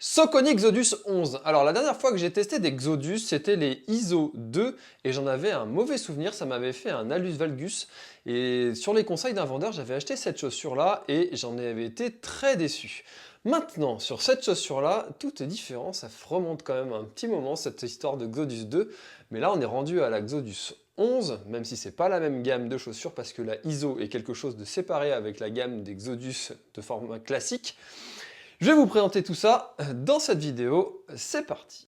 Saucony Xodus 11. Alors la dernière fois que j'ai testé des Xodus, c'était les ISO 2 et j'en avais un mauvais souvenir, ça m'avait fait un hallus valgus. Et sur les conseils d'un vendeur, j'avais acheté cette chaussure-là et j'en avais été très déçu. Maintenant, sur cette chaussure-là, tout est différent, ça remonte quand même un petit moment cette histoire de Xodus 2. Mais là, on est rendu à la Xodus 11, même si c'est pas la même gamme de chaussures parce que la ISO est quelque chose de séparé avec la gamme des Xodus de format classique. Je vais vous présenter tout ça dans cette vidéo, c'est parti.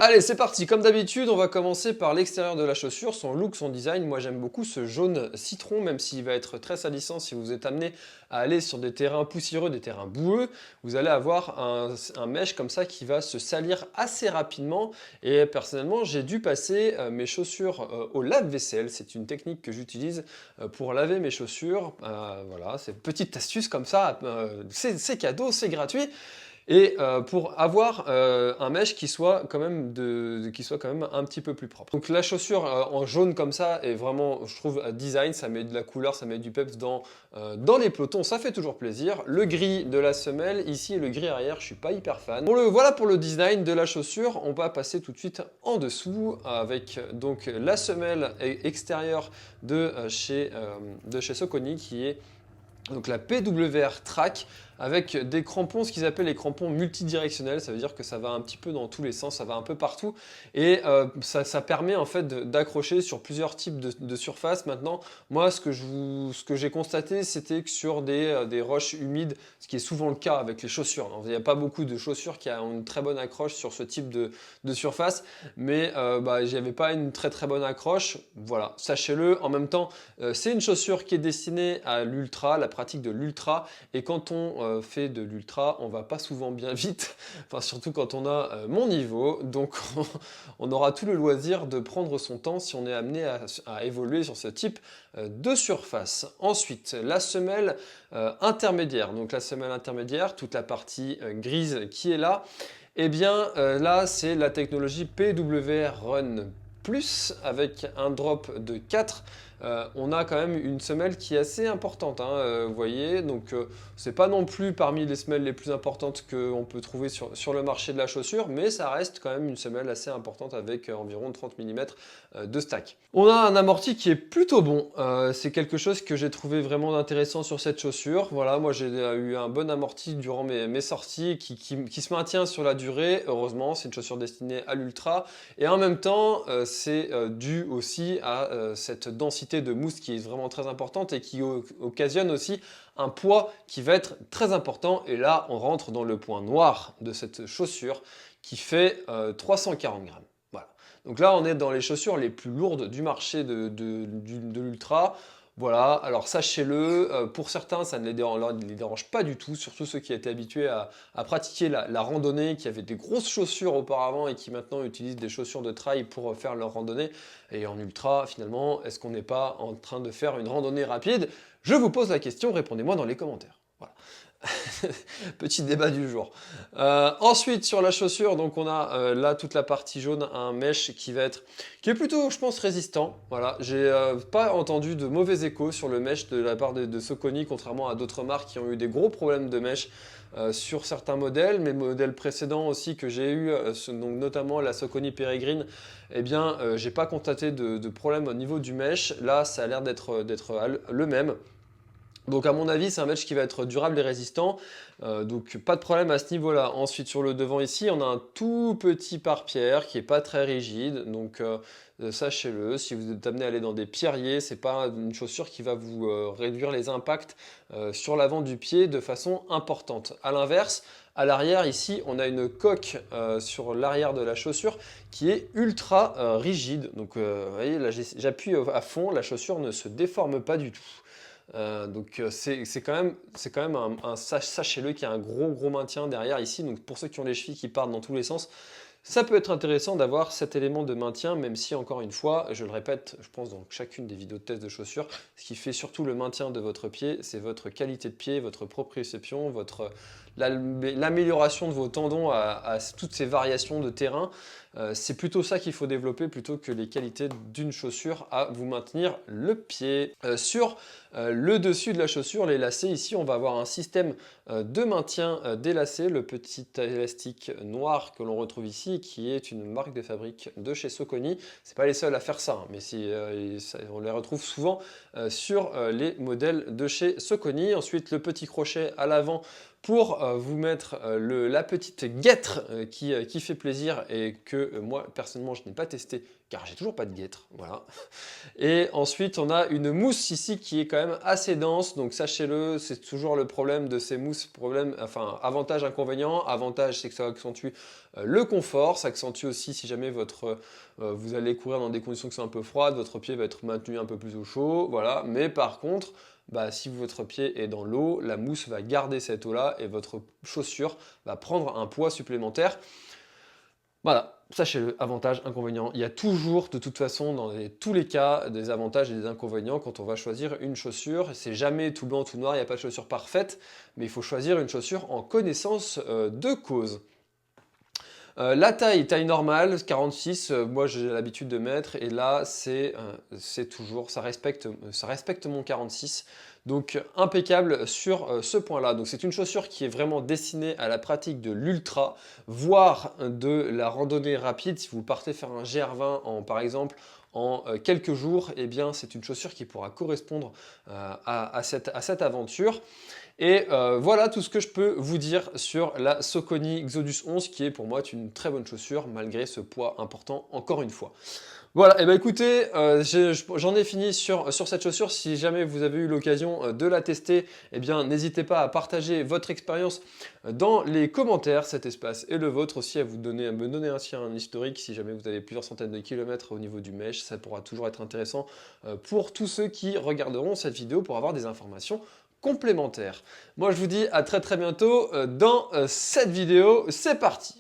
Allez, c'est parti. Comme d'habitude, on va commencer par l'extérieur de la chaussure, son look, son design. Moi, j'aime beaucoup ce jaune citron, même s'il va être très salissant si vous êtes amené à aller sur des terrains poussiéreux, des terrains boueux. Vous allez avoir un mesh comme ça qui va se salir assez rapidement. Et personnellement, j'ai dû passer mes chaussures au lave-vaisselle. C'est une technique que j'utilise pour laver mes chaussures. Voilà, c'est une petite astuce comme ça. C'est cadeau, c'est gratuit. Et pour avoir un mesh qui soit quand même un petit peu plus propre. Donc la chaussure en jaune comme ça est vraiment, je trouve, design, ça met de la couleur, ça met du peps dans les pelotons, ça fait toujours plaisir. Le gris de la semelle, ici, et le gris arrière, je suis pas hyper fan. Voilà pour le design de la chaussure. On va passer tout de suite en dessous avec donc la semelle extérieure de chez Saucony qui est donc la PWR Track avec des crampons, ce qu'ils appellent les crampons multidirectionnels, ça veut dire que ça va un petit peu dans tous les sens, ça va un peu partout et ça permet en fait d'accrocher sur plusieurs types de surfaces. Maintenant, moi ce que j'ai constaté, c'était que sur des roches humides, ce qui est souvent le cas avec les chaussures, il n'y a pas beaucoup de chaussures qui ont une très bonne accroche sur ce type de surface, mais j'avais pas une très bonne accroche, voilà, sachez-le. En même temps, c'est une chaussure qui est destinée à l'ultra, la pratique de l'ultra, et quand on fait de l'ultra, on va pas souvent bien vite, enfin surtout quand on a mon niveau, donc on aura tout le loisir de prendre son temps si on est amené à évoluer sur ce type de surface. Ensuite, la semelle intermédiaire, donc la semelle intermédiaire, toute la partie grise qui est là, et bien là c'est la technologie PWR Run Plus avec un drop de 4. On a quand même une semelle qui est assez importante, hein, vous voyez, donc c'est pas non plus parmi les semelles les plus importantes qu'on peut trouver sur le marché de la chaussure, mais ça reste quand même une semelle assez importante avec environ 30 mm de stack. On a un amorti qui est plutôt bon, c'est quelque chose que j'ai trouvé vraiment intéressant sur cette chaussure. Voilà, moi j'ai eu un bon amorti durant mes sorties qui se maintient sur la durée, heureusement, c'est une chaussure destinée à l'ultra, et en même temps c'est dû aussi à cette densité de mousse qui est vraiment très importante et qui occasionne aussi un poids qui va être très important. Et là, on rentre dans le point noir de cette chaussure qui fait 340 grammes. Voilà. Donc là, on est dans les chaussures les plus lourdes du marché de l'ultra. Voilà, alors sachez-le, pour certains, ça ne les dérange pas du tout, surtout ceux qui étaient habitués à pratiquer la randonnée, qui avaient des grosses chaussures auparavant et qui maintenant utilisent des chaussures de trail pour faire leur randonnée. Et en ultra, finalement, est-ce qu'on n'est pas en train de faire une randonnée rapide? Je vous pose la question, répondez-moi dans les commentaires. Voilà. Petit débat du jour. Ensuite, sur la chaussure, donc on a là toute la partie jaune, un mesh qui est plutôt, je pense, résistant. Voilà, j'ai pas entendu de mauvais échos sur le mesh de la part de Saucony, contrairement à d'autres marques qui ont eu des gros problèmes de mesh sur certains modèles. Mes modèles précédents aussi que j'ai eu, donc notamment la Saucony Peregrine, eh bien, j'ai pas constaté de problème au niveau du mesh. Là, ça a l'air d'être le même. Donc à mon avis, c'est un mesh qui va être durable et résistant, donc pas de problème à ce niveau-là. Ensuite, sur le devant ici, on a un tout petit pare-pierre qui n'est pas très rigide, donc sachez-le, si vous êtes amené à aller dans des pierriers, c'est pas une chaussure qui va vous réduire les impacts sur l'avant du pied de façon importante. À l'inverse, à l'arrière, ici, on a une coque sur l'arrière de la chaussure qui est ultra rigide. Donc, vous voyez, là, j'appuie à fond, la chaussure ne se déforme pas du tout. Donc c'est quand même sachez-le qu'il y a un gros maintien derrière ici. Donc pour ceux qui ont les chevilles qui partent dans tous les sens, ça peut être intéressant d'avoir cet élément de maintien, même si encore une fois, je le répète, je pense dans chacune des vidéos de test de chaussures, ce qui fait surtout le maintien de votre pied, c'est votre qualité de pied, votre proprioception, l'amélioration de vos tendons à toutes ces variations de terrain. C'est plutôt ça qu'il faut développer plutôt que les qualités d'une chaussure à vous maintenir le pied. Sur le dessus de la chaussure, les lacets, ici on va avoir un système de maintien des lacets, le petit élastique noir que l'on retrouve ici, qui est une marque de fabrique de chez Saucony. C'est pas les seuls à faire ça, hein, mais on les retrouve souvent sur les modèles de chez Saucony. Ensuite, le petit crochet à l'avant pour vous mettre la petite guêtre qui fait plaisir et que moi personnellement je n'ai pas testé car j'ai toujours pas de guêtre, voilà. Et ensuite on a une mousse ici qui est quand même assez dense, donc sachez-le, c'est toujours le problème de ces mousses, enfin avantage, inconvénient. Avantage c'est que ça accentue le confort, ça accentue aussi si jamais vous allez courir dans des conditions qui sont un peu froides, votre pied va être maintenu un peu plus au chaud, voilà. Mais par contre, si votre pied est dans l'eau, la mousse va garder cette eau-là et votre chaussure va prendre un poids supplémentaire. Voilà, sachez-le, avantage, inconvénient. Il y a toujours, de toute façon, dans tous les cas, des avantages et des inconvénients quand on va choisir une chaussure. C'est jamais tout blanc, tout noir, il n'y a pas de chaussure parfaite, mais il faut choisir une chaussure en connaissance de cause. La taille normale, 46, moi j'ai l'habitude de mettre, et là c'est toujours, ça respecte mon 46, donc impeccable sur ce point-là. Donc c'est une chaussure qui est vraiment destinée à la pratique de l'ultra, voire de la randonnée rapide. Si vous partez faire un GR20 par exemple en quelques jours, eh bien c'est une chaussure qui pourra correspondre à cette aventure. Et voilà tout ce que je peux vous dire sur la Saucony Exodus 11 qui est pour moi une très bonne chaussure malgré ce poids important encore une fois. Voilà, et bien écoutez, j'en ai fini sur cette chaussure. Si jamais vous avez eu l'occasion de la tester, eh bien n'hésitez pas à partager votre expérience dans les commentaires. Cet espace est le vôtre aussi, à me donner ainsi un historique. Si jamais vous avez plusieurs centaines de kilomètres au niveau du mesh, ça pourra toujours être intéressant pour tous ceux qui regarderont cette vidéo pour avoir des informations complémentaires. Moi je vous dis à très bientôt dans cette vidéo, c'est parti!